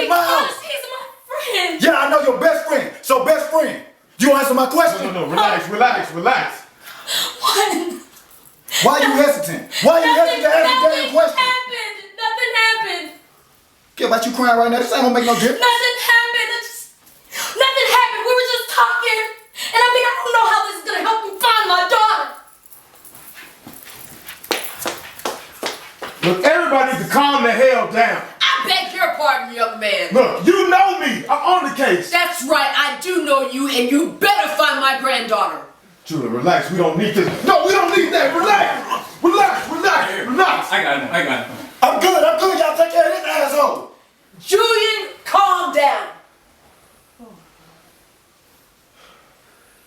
in my house? Because he's my friend. Yeah, I know your best friend. So best friend, you answer my question. No, relax. What? Why are you hesitant? Why are you hesitant to answer the damn question? Nothing happened. Care about you crying right now? This ain't gonna make no difference. Nothing happened. Nothing happened. We were just talking. And I mean, I don't know how this is gonna help me find my daughter. Look, everybody needs to calm the hell down. I beg your pardon, young man. Look, you know me. I'm on the case. That's right, I do know you, and you better find my granddaughter. Julian, relax. We don't need this. No, we don't need that. Relax. I got him. I'm good. Y'all take care of this asshole. Julian, calm down.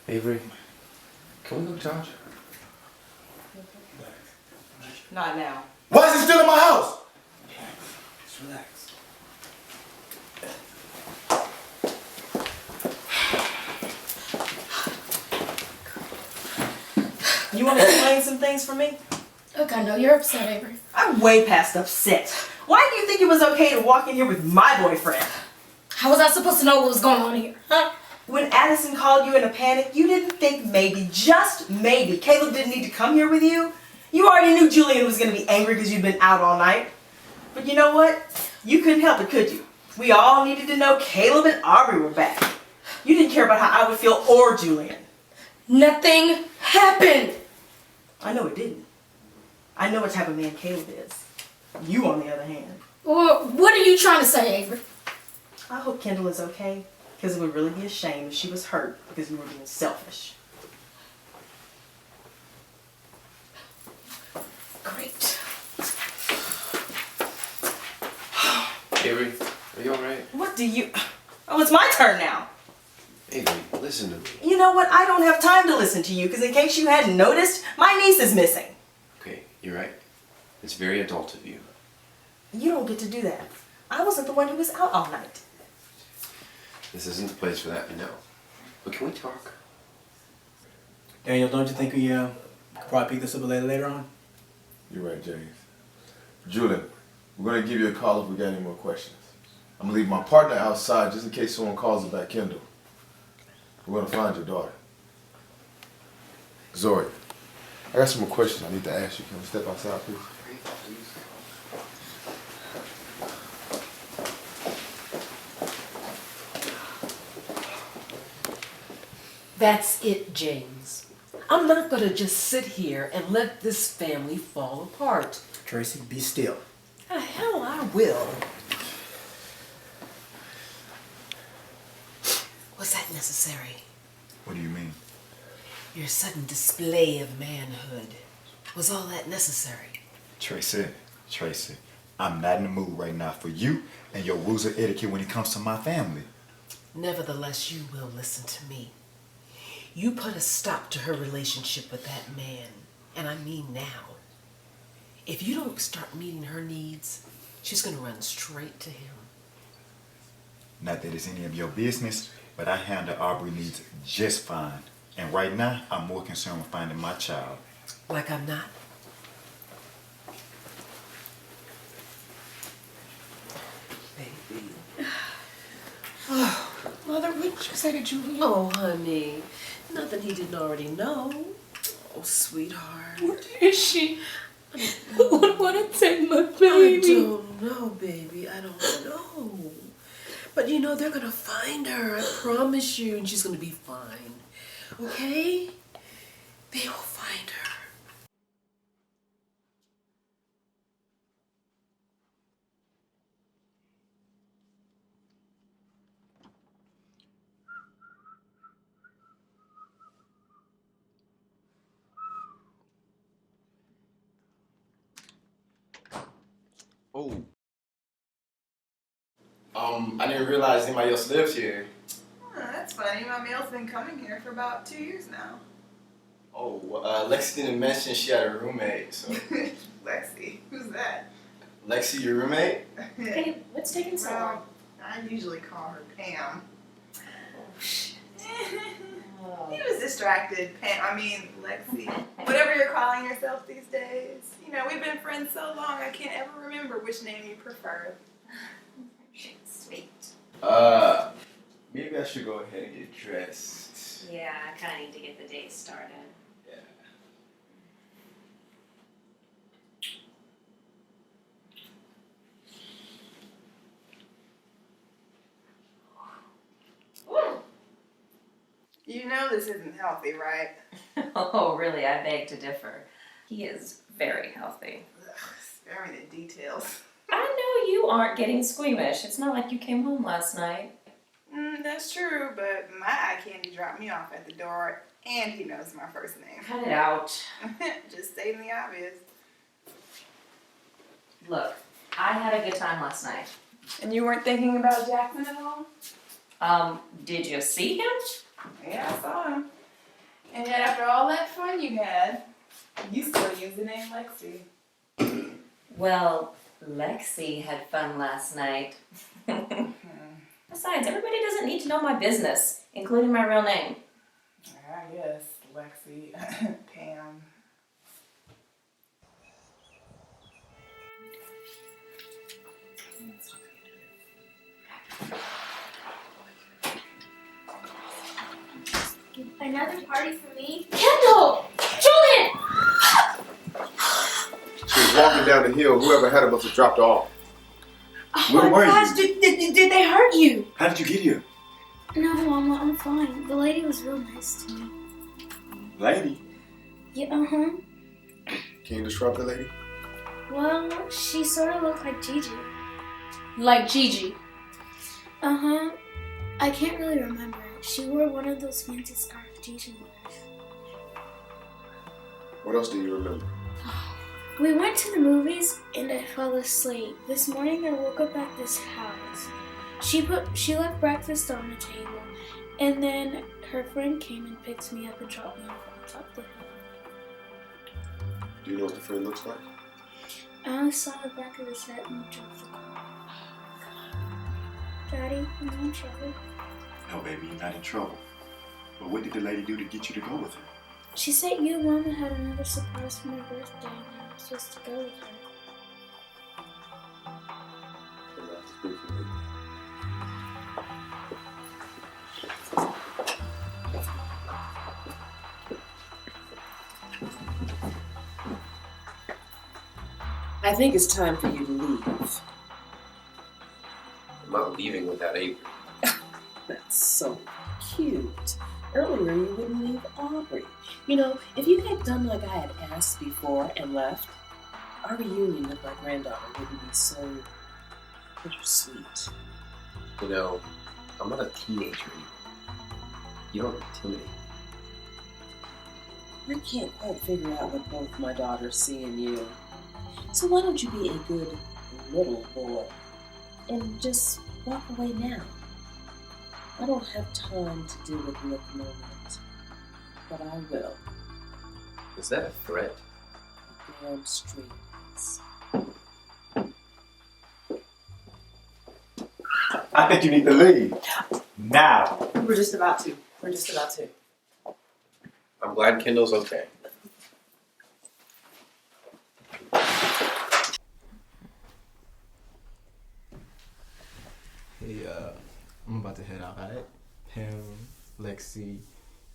Avery, can we go charge? Not now. Why is he still in my house? Just relax. You want to explain some things for me? Look, I know you're upset, Avery. I'm way past upset. Why do you think it was okay to walk in here with my boyfriend? How was I supposed to know what was going on here? Huh? When Addison called you in a panic, you didn't think maybe, just maybe, Caleb didn't need to come here with you? You already knew Julian was going to be angry because you'd been out all night. But you know what? You couldn't help it, could you? We all needed to know Caleb and Aubree were back. You didn't care about how I would feel or Julian. Nothing happened. I know it didn't. I know what type of man Caleb is. You, on the other hand. Well, what are you trying to say, Avery? I hope Kendall is okay, because it would really be a shame if she was hurt because you were being selfish. Great. Avery, are you alright? What do you... Oh, it's my turn now. Avery, listen to me. You know what? I don't have time to listen to you, because in case you hadn't noticed, my niece is missing. Okay, you're right. It's very adult of you. You don't get to do that. I wasn't the one who was out all night. This isn't the place for that, I know. But can we talk? Daniel, don't you think we could probably pick this up later on? You're right, James. Julian, we're going to give you a call if we got any more questions. I'm going to leave my partner outside just in case someone calls about Kendall. We're going to find your daughter. Zori, I got some more questions I need to ask you. Can we step outside, please? That's it, James. I'm not gonna just sit here and let this family fall apart. Tracy, be still. The hell I will. Was that necessary? What do you mean? Your sudden display of manhood. Was all that necessary? Tracy, I'm not in the mood right now for you and your rules of etiquette when it comes to my family. Nevertheless, you will listen to me. You put a stop to her relationship with that man, and I mean now. If you don't start meeting her needs, she's gonna run straight to him. Not that it's any of your business, but I handle Aubree needs just fine. And right now, I'm more concerned with finding my child. Like I'm not? Baby. Mother, what did you say to Julian? Oh, honey. Nothing he didn't already know. Oh, sweetheart. Where is she? What would it take, my I baby? don't know, baby. I don't know. But you know, they're gonna find her. I promise you. And she's gonna be fine. Okay? They will find her. Oh, I didn't realize anybody else lived here. Oh, that's funny. My mail's been coming here for about 2 years now. Oh, Lexi didn't mention she had a roommate, so. Lexi, who's that? Lexi, your roommate? Hey, what's taking so long? Well, I usually call her Pam. He was distracted, Lexi. Whatever you're calling yourself these days. You know, we've been friends so long, I can't ever remember which name you prefer. Sweet. Maybe I should go ahead and get dressed. Yeah, I kind of need to get the day started. Yeah. You know this isn't healthy, right? Oh, really? I beg to differ. He is very healthy. Ugh, spare me the details. I know you aren't getting squeamish. It's not like you came home last night. That's true, but my eye candy dropped me off at the door, and he knows my first name. Cut it out. Just stating the obvious. Look, I had a good time last night. And you weren't thinking about Jackson at all? Did you see him? Yeah, I saw him. And yet after all that fun you had, you still use the name Lexi. Well, Lexi had fun last night. Besides, everybody doesn't need to know my business, including my real name. I guess, Lexi. Pam. Another party for me? Kendall! Julian! She was walking down the hill. Whoever had her must have dropped her off. Where were Gosh, you? did they hurt you? How did you get here? No, Mama, I'm fine. The lady was real nice to me. Lady? Yeah, Can you describe the lady? Well, she sort of looked like Gigi. Like Gigi. I can't really remember. She wore one of those fancy scarves Gigi wears. What else do you remember? We went to the movies and I fell asleep. This morning I woke up at this house. She left breakfast on the table, and then her friend came and picked me up and dropped me off on top of the hill. Do you know what the friend looks like? I only saw the back of his head and he drove the car. Daddy, am I in trouble? No, baby, you're not in trouble. But what did the lady do to get you to go with her? She said you and Mama had another surprise for my birthday and I was supposed to go with her. Well, that's good for me. I think it's time for you to leave. I'm not leaving without Avery. That's so cute. Earlier you wouldn't leave Aubree. You know, if you had done like I had asked before and left, our reunion with my granddaughter wouldn't be so bittersweet. You know, I'm not a teenager anymore. You don't intimidate me. I can't quite figure out what both my daughters see in you. So why don't you be a good little boy and just walk away now? I don't have time to deal with you at the moment, but I will. Is that a threat? Damn straight is. I think you need to leave. Now. We're just about to. I'm glad Kendall's okay. Hey, I'm about to head out, alright? Pam, Lexi,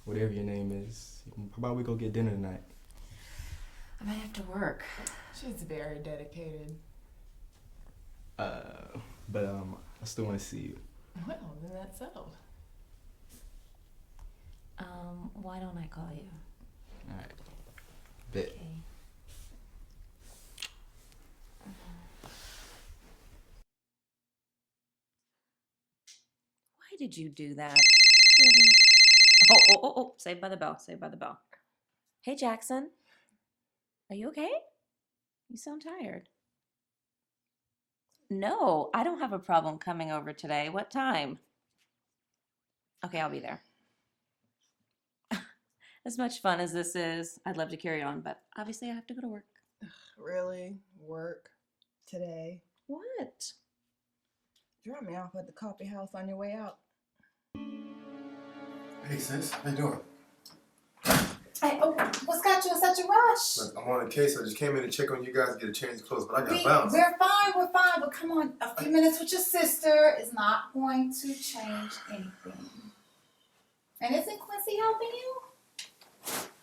whatever your name is. How about we go get dinner tonight? I might have to work. She's very dedicated. But I still want to see you. Well, then that's settled. Why don't I call you? Alright. Bet. Okay. Why did you do that? Oh, saved by the bell, saved by the bell. Hey, Jackson. Are you okay? You sound tired. No, I don't have a problem coming over today. What time? Okay, I'll be there. As much fun as this is, I'd love to carry on, but obviously I have to go to work. Really? Work? Today? What? Drop me off at the coffee house on your way out. Hey, sis. How you doing? Hey, oh, what's got you in such a rush? Look, I'm on a case. I just came in to check on you guys, get a change of clothes, but I got to bounce. We're fine, but come on, a few minutes with your sister is not going to change anything. And isn't Quincy helping you?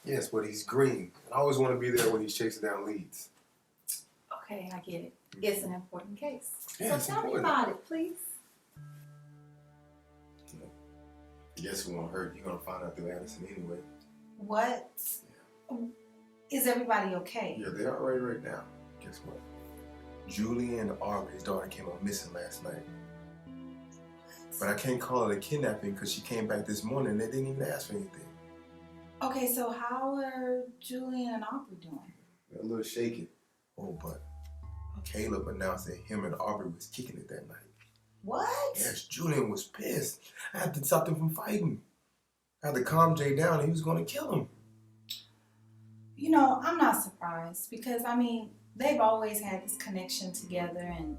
Yes, but he's green. I always want to be there when he's chasing down leads. Okay, I get it. It's an important case. Yeah, So tell me about it, please. Guess who won't hurt? You're going to find out through Addison anyway. What? Is everybody okay? Yeah, they're all right now. Guess what? Julian and Aubree's daughter came up missing last night. But I can't call it a kidnapping because she came back this morning and they didn't even ask for anything. Okay, so how are Julian and Aubree doing? They're a little shaky. Oh, but Caleb announced that him and Aubree was kicking it that night. What? Yes, Julian was pissed. I had to stop them from fighting. I had to calm Jay down and he was going to kill him. You know, I'm not surprised because, I mean, they've always had this connection together and,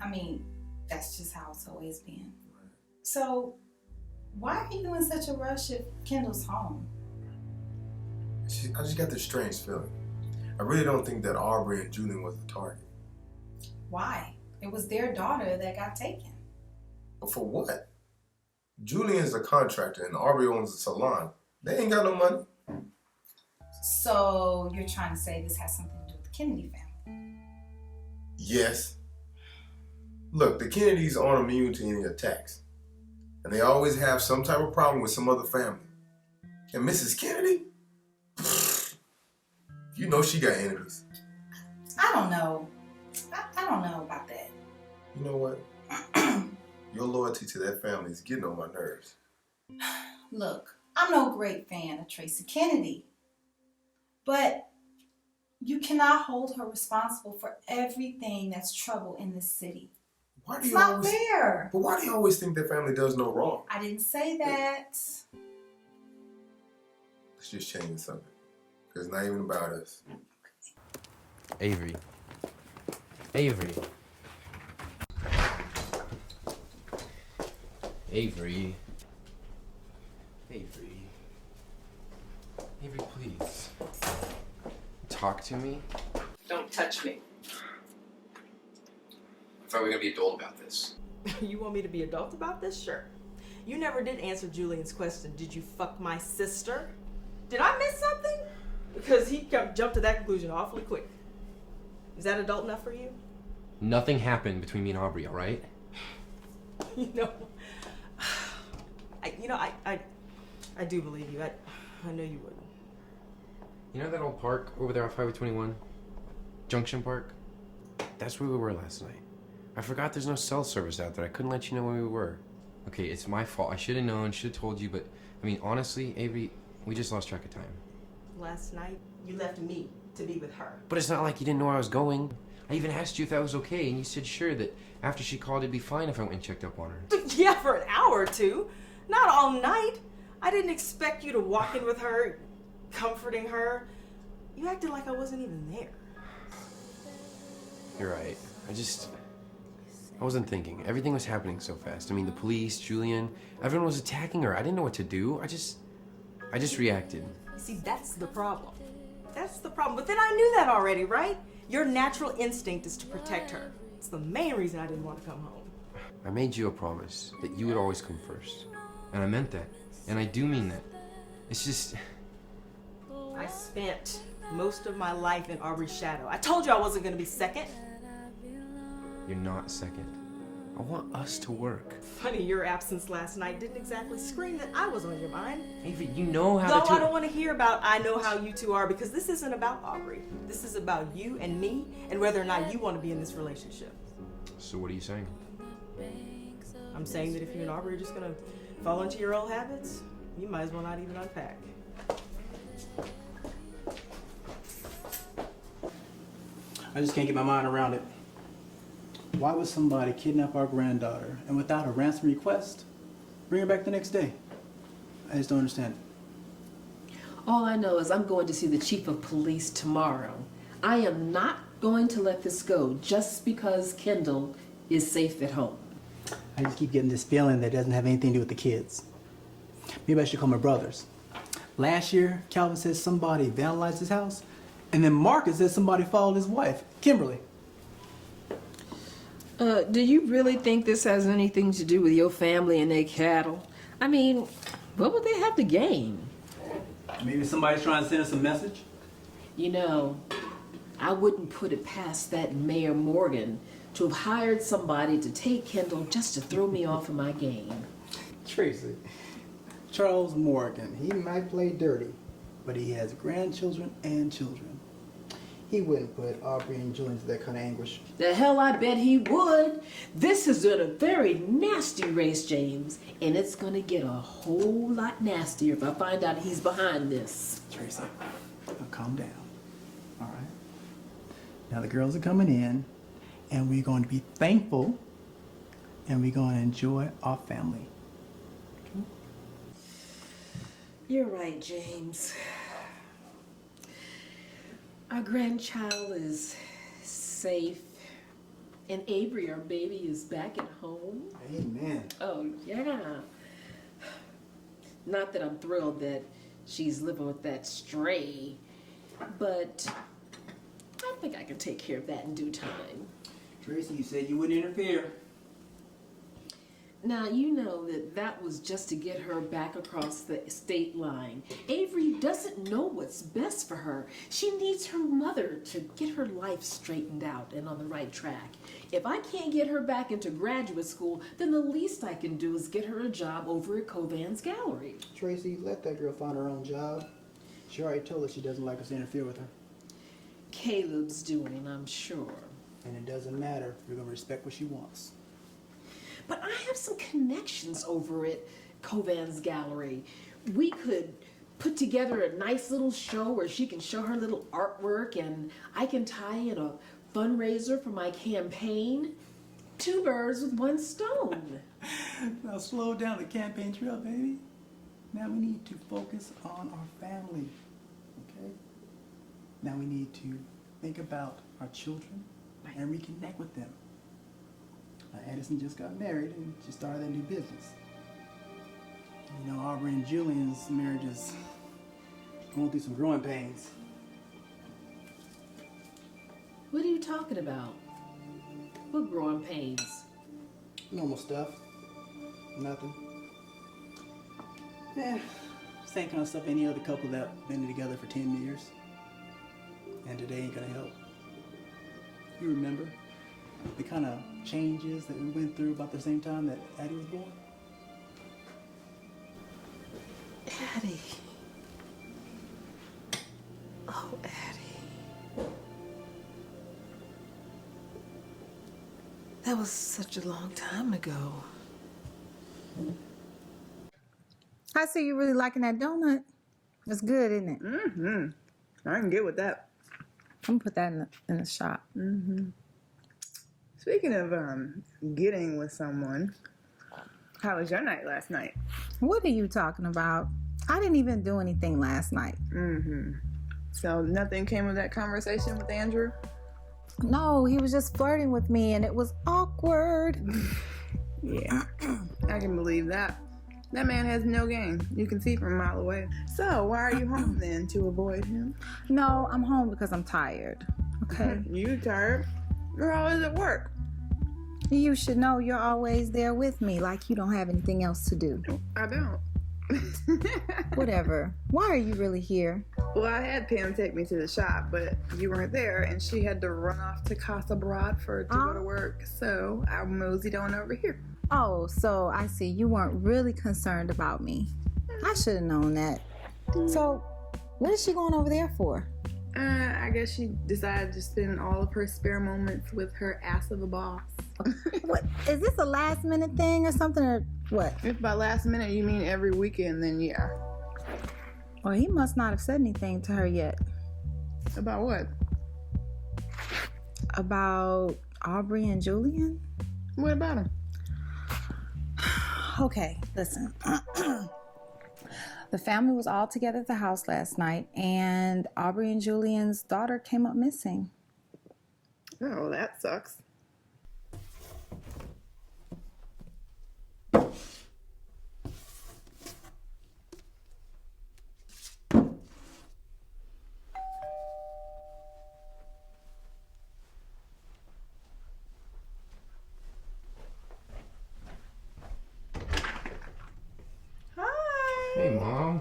I mean, that's just how it's always been. So, why are you in such a rush if Kendall's home? I just got this strange feeling. I really don't think that Aubree and Julian was the target. Why? It was their daughter that got taken. But for what? Julian's a contractor and Aubree owns a salon. They ain't got no money. So you're trying to say this has something to do with the Kennedy family? Yes. Look, the Kennedys aren't immune to any attacks. And they always have some type of problem with some other family. And Mrs. Kennedy? You know she got enemies. I don't know. I don't know about that. You know what? Your loyalty to that family is getting on my nerves. Look, I'm no great fan of Tracy Kennedy. But you cannot hold her responsible for everything that's trouble in this city. Why do It's you not always, fair. But why do you always think that family does no wrong? I didn't say that. Let's just change the subject. Because it's not even about us. Avery. Avery. Avery. Avery. Avery, please. Talk to me. Don't touch me. I thought we were gonna be adult about this. You want me to be adult about this? Sure. You never did answer Julian's question. Did you fuck my sister? Did I miss something? Because he jumped to that conclusion awfully quick. Is that adult enough for you? Nothing happened between me and Aubree, all right? You know, I do believe you. I know you wouldn't. You know that old park over there off Highway 21? Junction Park? That's where we were last night. I forgot there's no cell service out there. I couldn't let you know where we were. Okay, it's my fault. I should have known, should have told you, but I mean, honestly, Avery, we just lost track of time. Last night, you left me to be with her. But it's not like you didn't know I was going. I even asked you if that was okay, and you said sure, that after she called, it'd be fine if I went and checked up on her. Yeah, for an hour or two. Not all night. I didn't expect you to walk in with her, comforting her. You acted like I wasn't even there. You're right. I wasn't thinking. Everything was happening so fast. I mean, the police, Julian, everyone was attacking her. I didn't know what to do. I just reacted. See, that's the problem. That's the problem. But then I knew that already, right? Your natural instinct is to protect her. It's the main reason I didn't want to come home. I made you a promise that you would always come first. And I meant that. And I do mean that. It's just... I spent most of my life in Aubree's shadow. I told you I wasn't going to be second. You're not second. I want us to work. Funny, your absence last night didn't exactly scream that I was on your mind. Avery, you know how No, to... I don't want to hear about I know how you two are, because this isn't about Aubree. This is about you and me and whether or not you want to be in this relationship. So what are you saying? I'm saying that if you and Aubree are just going to fall into your old habits, you might as well not even unpack. I just can't get my mind around it. Why would somebody kidnap our granddaughter and without a ransom request, bring her back the next day? I just don't understand it. All I know is I'm going to see the chief of police tomorrow. I am not going to let this go just because Kendall is safe at home. I just keep getting this feeling that it doesn't have anything to do with the kids. Maybe I should call my brothers. Last year, Calvin said somebody vandalized his house, and then Marcus said somebody followed his wife, Kimberly. Do you really think this has anything to do with your family and their cattle? I mean, what would they have to gain? Maybe somebody's trying to send us a message? You know, I wouldn't put it past that Mayor Morgan to have hired somebody to take Kendall just to throw me off of my game. Tracy, Charles Morgan, he might play dirty, but he has grandchildren and children. He wouldn't put Aubree and Julian to that kind of anguish. The hell I bet he would. This has been a very nasty race, James, and it's gonna get a whole lot nastier if I find out he's behind this. Tracy, now calm down, all right? Now the girls are coming in, and we're going to be thankful, and we're going to enjoy our family. Okay? You're right, James. Our grandchild is safe, and Aubree, our baby, is back at home. Amen. Oh, yeah. Not that I'm thrilled that she's living with that stray, but I think I can take care of that in due time. Tracy, you said you wouldn't interfere. Now, you know that was just to get her back across the state line. Aubree doesn't know what's best for her. She needs her mother to get her life straightened out and on the right track. If I can't get her back into graduate school, then the least I can do is get her a job over at Covan's Gallery. Tracy, let that girl find her own job. She already told us she doesn't like us to interfere with her. Caleb's doing, I'm sure. And it doesn't matter. We're going to respect what she wants. But I have some connections over at Covan's Gallery. We could put together a nice little show where she can show her little artwork, and I can tie in a fundraiser for my campaign. 2 birds with 1 stone. Now slow down the campaign trail, baby. Now we need to focus on our family, okay? Now we need to think about our children and reconnect with them. Addison just got married and she started a new business. You know, Aubree and Julian's marriage is going through some growing pains. What are you talking about? What growing pains? Normal stuff. Nothing. Yeah, same kind of stuff any other couple that been together for 10 years. And today ain't gonna help. You remember the kind of changes that we went through about the same time that Addie was born? Addie. Oh, Addie. That was such a long time ago. I see you really liking that donut. It's good, isn't it? Mm-hmm. I can get with that. I'm gonna put that in the shop. Mm-hmm. Speaking of getting with someone, how was your night last night? What are you talking about? I didn't even do anything last night. Mm-hmm. So nothing came of that conversation with Andrew? No, he was just flirting with me and it was awkward. Yeah, I can believe that. That man has no game. You can see from a mile away. So why are you home then, to avoid him? No, I'm home because I'm tired. Okay? You tired? You're always at work. You should know you're always there with me, like you don't have anything else to do. I don't. Whatever. Why are you really here? Well, I had Pam take me to the shop, but you weren't there, and she had to run off to Casa Bradford to go to work, so I moseyed on over here. Oh, so I see you weren't really concerned about me. I should have known that. So, what is she going over there for? I guess she decided to spend all of her spare moments with her ass of a boss. What? Is this a last minute thing or something, or what? If by last minute you mean every weekend, then yeah. Well, he must not have said anything to her yet. About what? About Aubree and Julian? What about him? Okay, listen. The family was all together at the house last night, and Aubree and Julian's daughter came up missing. Oh, that sucks. Hey, Mom.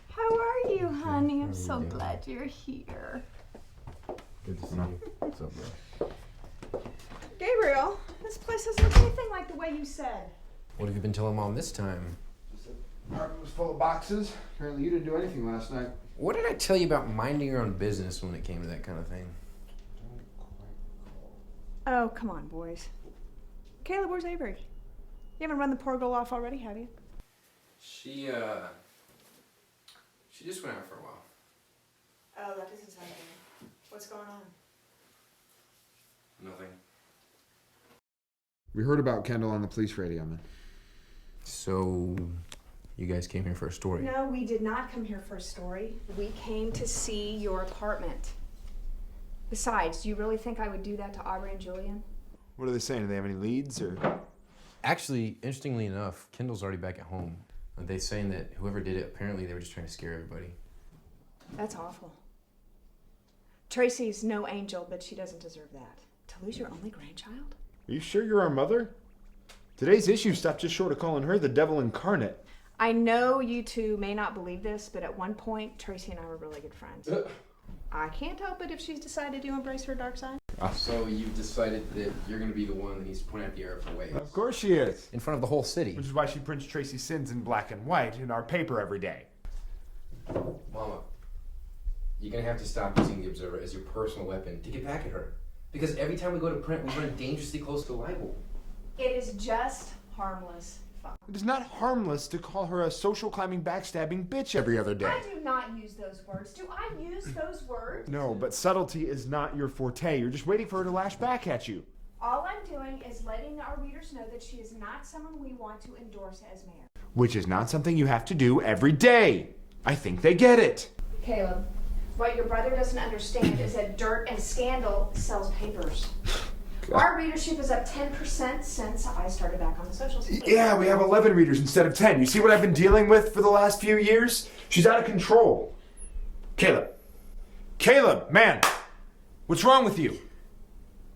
How are you, honey? I'm so glad you're here. Good to see you. What's up, bro? Gabriel, this place doesn't look anything like the way you said. What have you been telling Mom this time? The apartment was full of boxes. Apparently you didn't do anything last night. What did I tell you about minding your own business when it came to that kind of thing? Oh, come on, boys. Caleb, where's Avery? You haven't run the poor girl off already, have you? She just went out for a while. Oh, that doesn't sound good. What's going on? Nothing. We heard about Kendall on the police radio, man. So, you guys came here for a story? No, we did not come here for a story. We came to see your apartment. Besides, do you really think I would do that to Aubree and Julian? What are they saying? Do they have any leads or? Actually, interestingly enough, Kendall's already back at home. They're saying that whoever did it, apparently they were just trying to scare everybody. That's awful. Tracy's no angel, but she doesn't deserve that. To lose your only grandchild? Are you sure you're our mother? Today's issue stopped just short of calling her the devil incarnate. I know you two may not believe this, but at one point, Tracy and I were really good friends. I can't help it if she's decided to embrace her dark side. So you've decided that you're going to be the one that needs to point out the error for waves. Of course she is. In front of the whole city. Which is why she prints Tracy's sins in black and white in our paper every day. Mama, you're going to have to stop using the Observer as your personal weapon to get back at her. Because every time we go to print, we run dangerously close to libel. It is just harmless fun. It is not harmless to call her a social climbing, backstabbing bitch every other day. I do not use those words. Do I use those words? No, but subtlety is not your forte. You're just waiting for her to lash back at you. All I'm doing is letting our readers know that she is not someone we want to endorse as mayor. Which is not something you have to do every day. I think they get it. Caleb, what your brother doesn't understand is that Dirt and Scandal sells papers. Our readership is up 10% since I started back on the socials. Yeah, we have 11 readers instead of 10. You see what I've been dealing with for the last few years? She's out of control. Caleb. Caleb, man. What's wrong with you?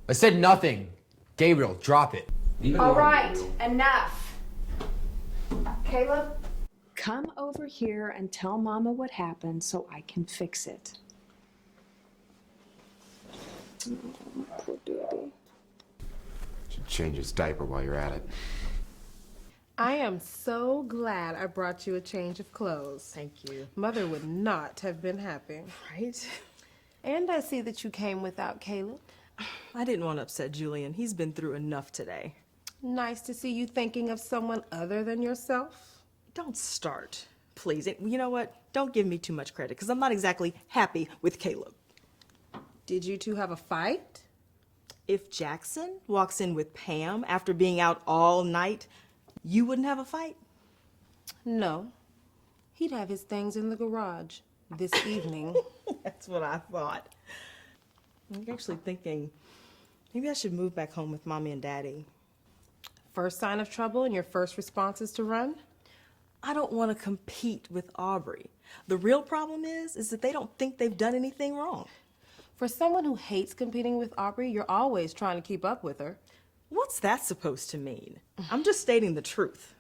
I said nothing. Gabriel, drop it. All right, enough. Caleb, come over here and tell Mama what happened so I can fix it. Oh, poor baby. Should change his diaper while you're at it. I am so glad I brought you a change of clothes. Thank you. Mother would not have been happy. Right? And I see that you came without Caleb. I didn't want to upset Julian. He's been through enough today. Nice to see you thinking of someone other than yourself. Don't start, please. You know what? Don't give me too much credit, because I'm not exactly happy with Caleb. Did you two have a fight? If Jackson walks in with Pam after being out all night, you wouldn't have a fight? No. He'd have his things in the garage this evening. That's what I thought. I'm actually thinking maybe I should move back home with Mommy and Daddy. First sign of trouble and your first response is to run? I don't want to compete with Aubree. The real problem is that they don't think they've done anything wrong. For someone who hates competing with Aubree, you're always trying to keep up with her. What's that supposed to mean? I'm just stating the truth.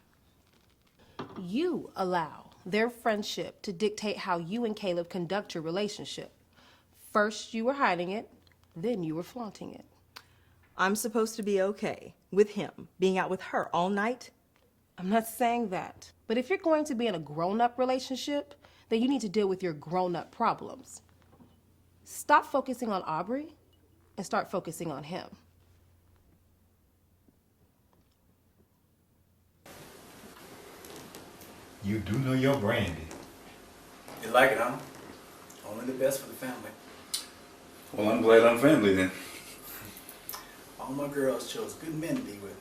You allow their friendship to dictate how you and Caleb conduct your relationship. First you were hiding it, then you were flaunting it. I'm supposed to be okay with him being out with her all night? I'm not saying that. But if you're going to be in a grown-up relationship, then you need to deal with your grown-up problems. Stop focusing on Aubree and start focusing on him. You do know your brandy. You like it, huh? Only the best for the family. Well, I'm glad I'm family then. All my girls chose good men to be with.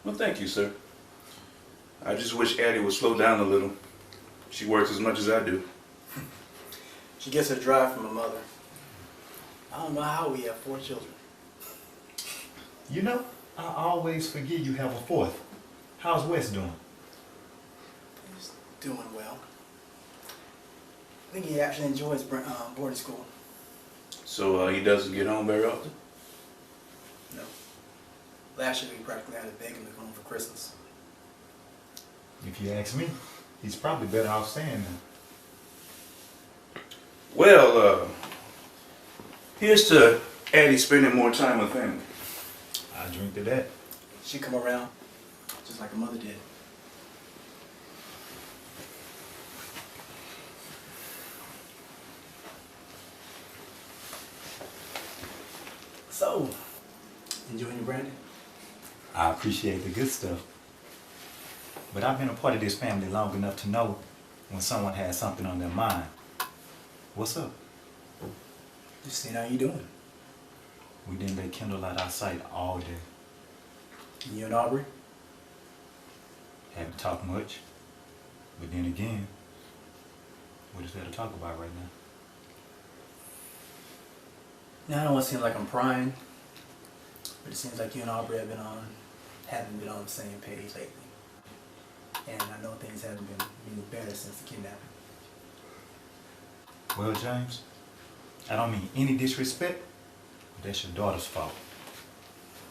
Well, thank you, sir. I just wish Addie would slow down a little. She works as much as I do. She gets her drive from her mother. I don't know how we have 4 children. You know, I always forget you have a 4th. How's Wes doing? He's doing well. I think he actually enjoys boarding school. So he doesn't get home very often? No. Last year we practically had to beg him to come home for Christmas. If you ask me, He's probably better off staying there. Well, here's to Addie spending more time with family. I drink to that. She come around just like her mother did. So, enjoying your brandy? I appreciate the good stuff. But I've been a part of this family long enough to know when someone has something on their mind. What's up? Just seeing how you doing. We didn't let Kendall out our sight all day. And you and Aubree? Haven't talked much. But then again, what is there to talk about right now? Now I don't want to seem like I'm prying, but it seems like you and Aubree haven't been on the same page lately. And I know things haven't been any better since the kidnapping. Well, James, I don't mean any disrespect, but that's your daughter's fault.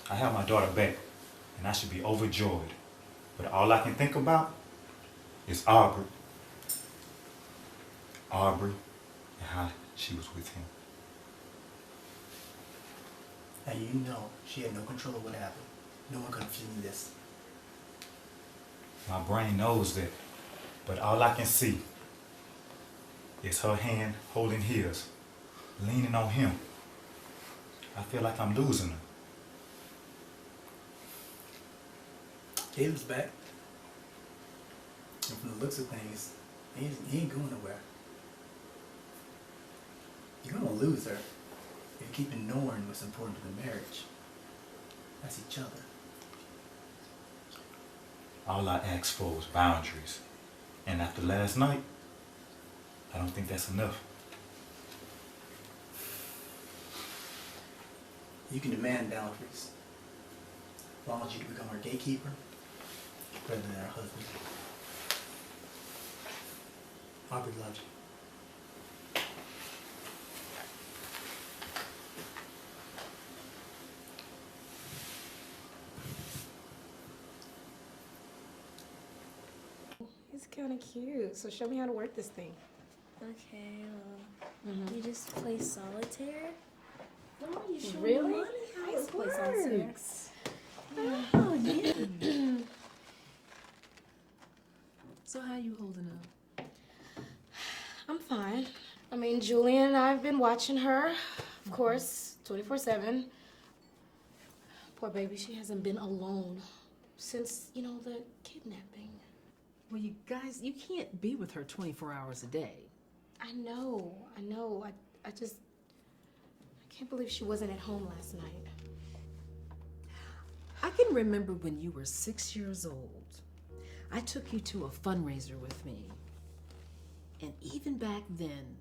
I have my daughter back, and I should be overjoyed. But all I can think about is Aubree. Aubree and how she was with him. And you know she had no control of what happened. No one could have seen this. My brain knows that, but all I can see is her hand holding his, leaning on him. I feel like I'm losing her. Caleb's back. And from the looks of things, he ain't going nowhere. You're gonna lose her if you keep ignoring what's important to the marriage. That's each other. All I asked for was boundaries. And after last night, I don't think that's enough. You can demand boundaries, as long as you become our gatekeeper rather than our husband. Aubree loves you. He's kind of cute. So show me how to work this thing. Okay, well, you just play solitaire? Oh, you show Really? Mommy how I used it to play solitaire. works. Oh, yeah. So how you holding up? I'm fine. I mean, Julian and I have been watching her, of course, 24/7. Poor baby, she hasn't been alone since, the kidnapping. Well, you guys, you can't be with her 24 hours a day. I know. I can't believe she wasn't at home last night. I can remember when you were 6 years old. I took you to a fundraiser with me. And even back then,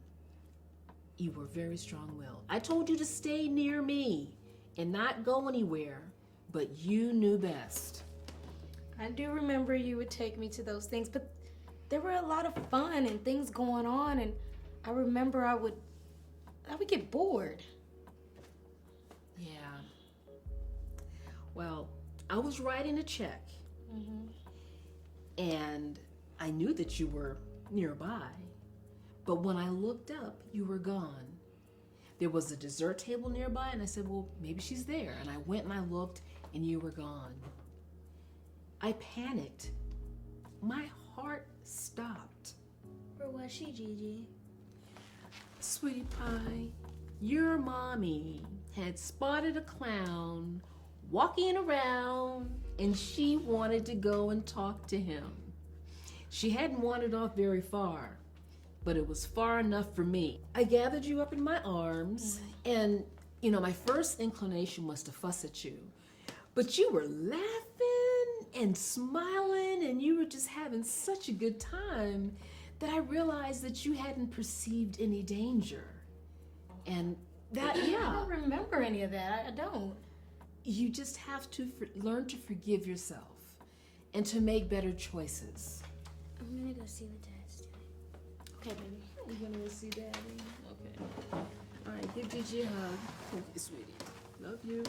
you were very strong-willed. I told you to stay near me and not go anywhere, but you knew best. I do remember you would take me to those things, but there were a lot of fun and things going on, and I remember I would get bored. Yeah. Well, I was writing a check, and I knew that you were nearby, but when I looked up, you were gone. There was a dessert table nearby, and I said, well, maybe she's there. And I went and I looked, and you were gone. I panicked. My heart stopped. Where was she, Gigi? Sweetie pie, your mommy had spotted a clown walking around, and she wanted to go and talk to him. She hadn't wandered off very far, but it was far enough for me. I gathered you up in my arms, and, my first inclination was to fuss at you. But you were laughing and smiling, and you were just having such a good time that I realized that you hadn't perceived any danger. And that, I don't remember any of that. I don't. You just have to learn to forgive yourself and to make better choices. I'm gonna go see the dads today. Okay, baby. You're gonna go see Daddy? Okay. All right, give Gigi a hug. Okay, sweetie. Love you.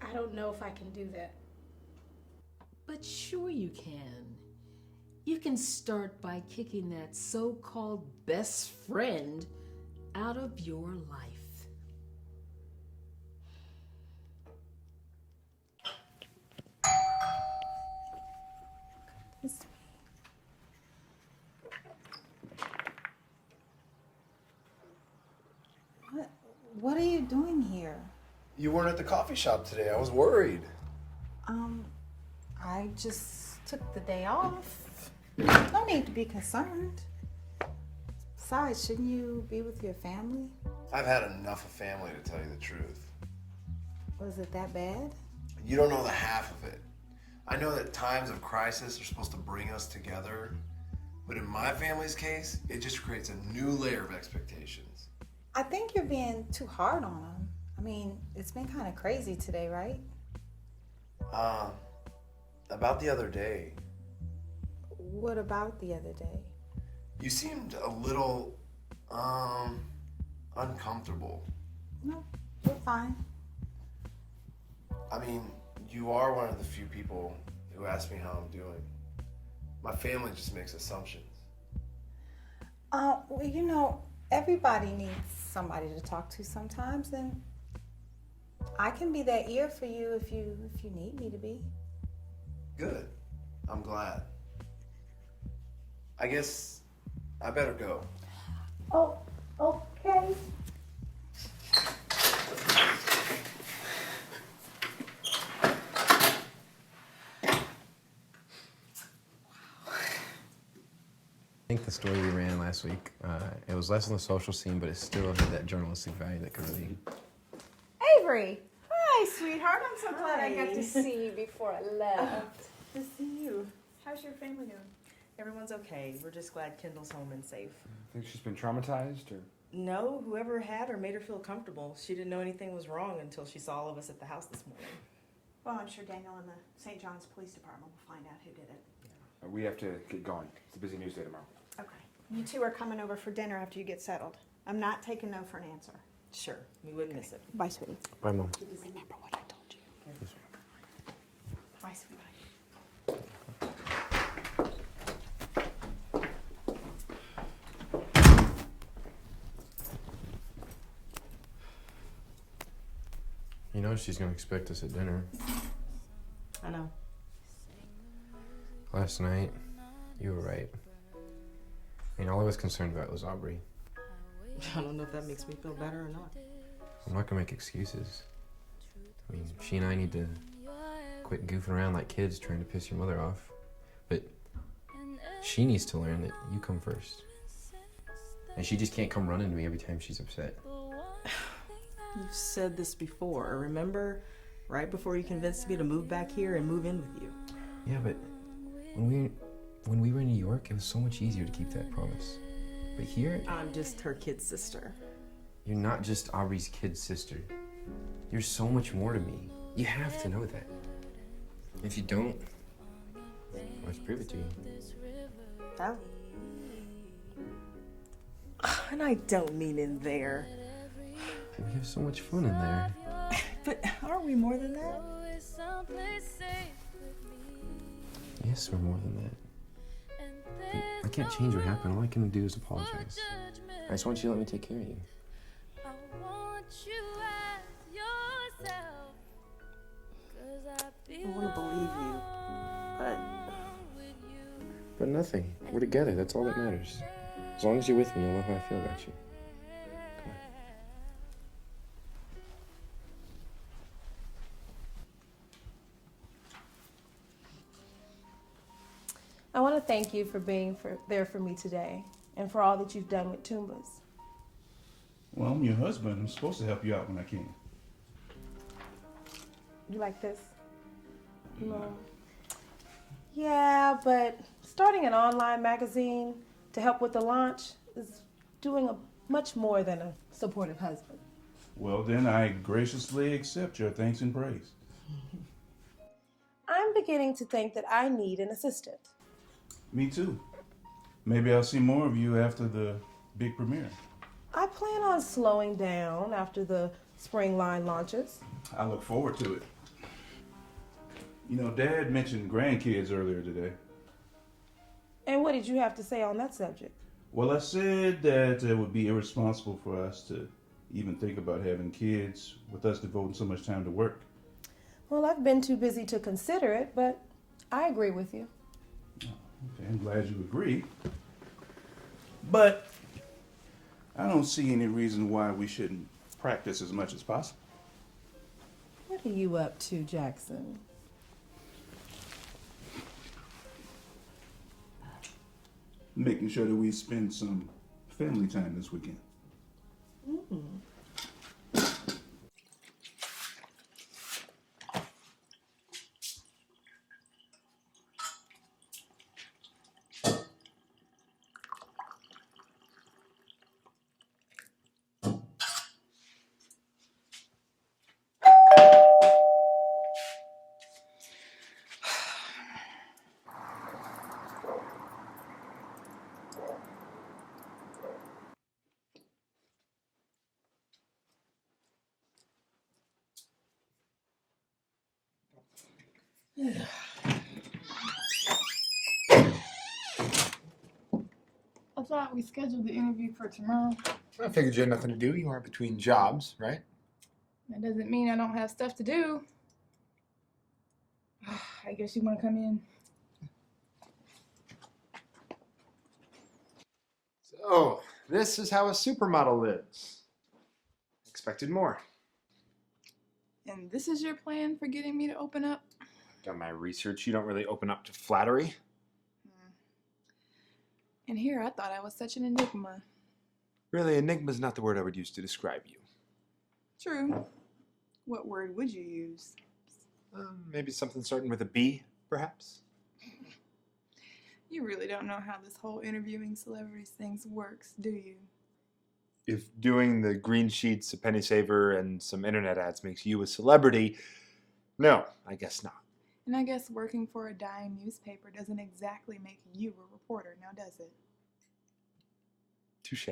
I I don't know if I can do that. But sure you can. You can start by kicking that so-called best friend out of your life. What are you doing here? You weren't at the coffee shop today. I was worried. I just took the day off. No need to be concerned. Besides, shouldn't you be with your family? I've had enough of family, to tell you the truth. Was it that bad? You don't know the half of it. I know that times of crisis are supposed to bring us together, but in my family's case, it just creates a new layer of expectations. I think you're being too hard on them. I mean, it's been kind of crazy today, right? About the other day, What about the other day? you seemed a little, uncomfortable. No, you're fine. I mean, you are one of the few people who ask me how I'm doing. My family just makes assumptions. Well, you know, everybody needs somebody to talk to sometimes, and I can be that ear for you if you need me to be. Good. I'm glad. I guess I better go. Oh, okay. I think the story we ran last week, it was less on the social scene, but it still had that journalistic value that could really... Avery! Hi, sweetheart. I'm so glad I got to see you before I left. Good to see you. How's your family doing? Everyone's okay. We're just glad Kendall's home and safe. Think she's been traumatized, or? No, whoever had her made her feel comfortable. She didn't know anything was wrong until she saw all of us at the house this morning. Well, I'm sure Daniel and the St. John's Police Department will find out who did it. We have to get going. It's a busy news day tomorrow. Okay. You two are coming over for dinner after you get settled. I'm not taking no for an answer. Sure, we wouldn't miss it. Bye, sweetie. Bye, Mom. Remember what I told you. Bye, sweetie. You know she's gonna expect us at dinner. I know. Last night, you were right. I mean, all I was concerned about was Aubree. I don't know if that makes me feel better or not. I'm not gonna make excuses. I mean, she and I need to quit goofing around like kids trying to piss your mother off. But she needs to learn that you come first. And she just can't come running to me every time she's upset. You've said this before. Remember, right before you convinced me to move back here and move in with you. Yeah, but when we were in New York, it was so much easier to keep that promise. But here, I'm just her kid sister. you're not just Aubree's kid sister. You're so much more to me. You have to know that. If you don't, let's prove it to you. That. And I don't mean in there. We have so much fun in there. But aren't we more than that? Yes, we're more than that. I can't change what happened. All I can do is apologize. I just want you to let me take care of you. I want to believe you, but But nothing. We're together. That's all that matters. As long as you're with me, you'll know how I feel about you. Come on. I want to thank you for being there for me today and for all that you've done with Toombas. Well, I'm your husband. I'm supposed to help you out when I can. You like this? No. Yeah, but starting an online magazine to help with the launch is doing much more than a supportive husband. Well, then I graciously accept your thanks and praise. I'm beginning to think that I need an assistant. Me too. Maybe I'll see more of you after the big premiere. I plan on slowing down after the spring line launches. I look forward to it. You know, Dad mentioned grandkids earlier today. And what did you have to say on that subject? Well, I said that it would be irresponsible for us to even think about having kids with us devoting so much time to work. Well, I've been too busy to consider it, but I agree with you. Okay, I'm glad you agree. But I don't see any reason why we shouldn't practice as much as possible. What are you up to, Jackson? Making sure that we spend some family time this weekend. I thought we scheduled the interview for tomorrow. I figured you had nothing to do. You aren't between jobs, right? That doesn't mean I don't have stuff to do. I guess you want to come in. So, this is how a supermodel lives. Expected more. And this is your plan for getting me to open up? Done my research. You don't really open up to flattery. And here I thought I was such an enigma. Really, enigma's not the word I would use to describe you. True. What word would you use? Maybe something starting with a B, perhaps? You really don't know how this whole interviewing celebrities things works, do you? If doing the green sheets, a penny saver, and some internet ads makes you a celebrity, no, I guess not. And I guess working for a dying newspaper doesn't exactly make you a reporter, now does it? Touche.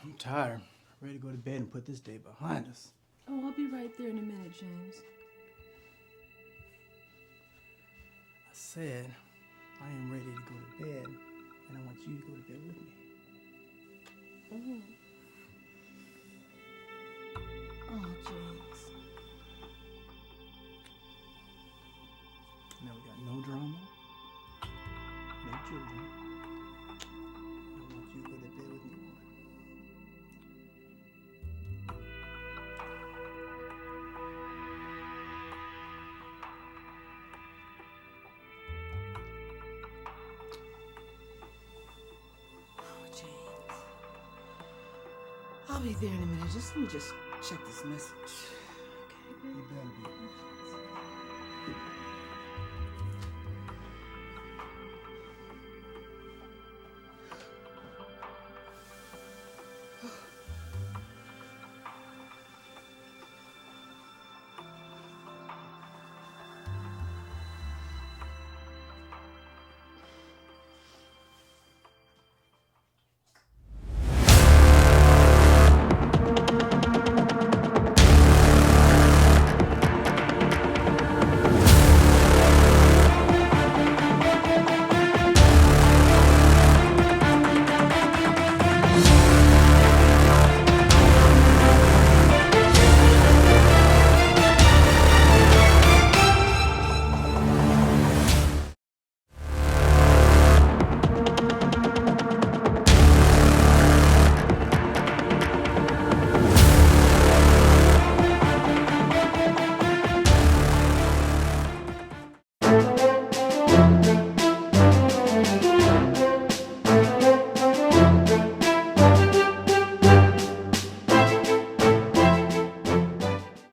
I'm tired. Ready to go to bed and put this day behind us. Oh, I'll be right there in a minute, James. I said I am ready to go to bed, and I want you to go to bed with me. Oh, James. Now we got no drama, no children. I want you to go to bed with me. Oh, James. I'll be there in a minute. Let me just check this message. Okay. You better be.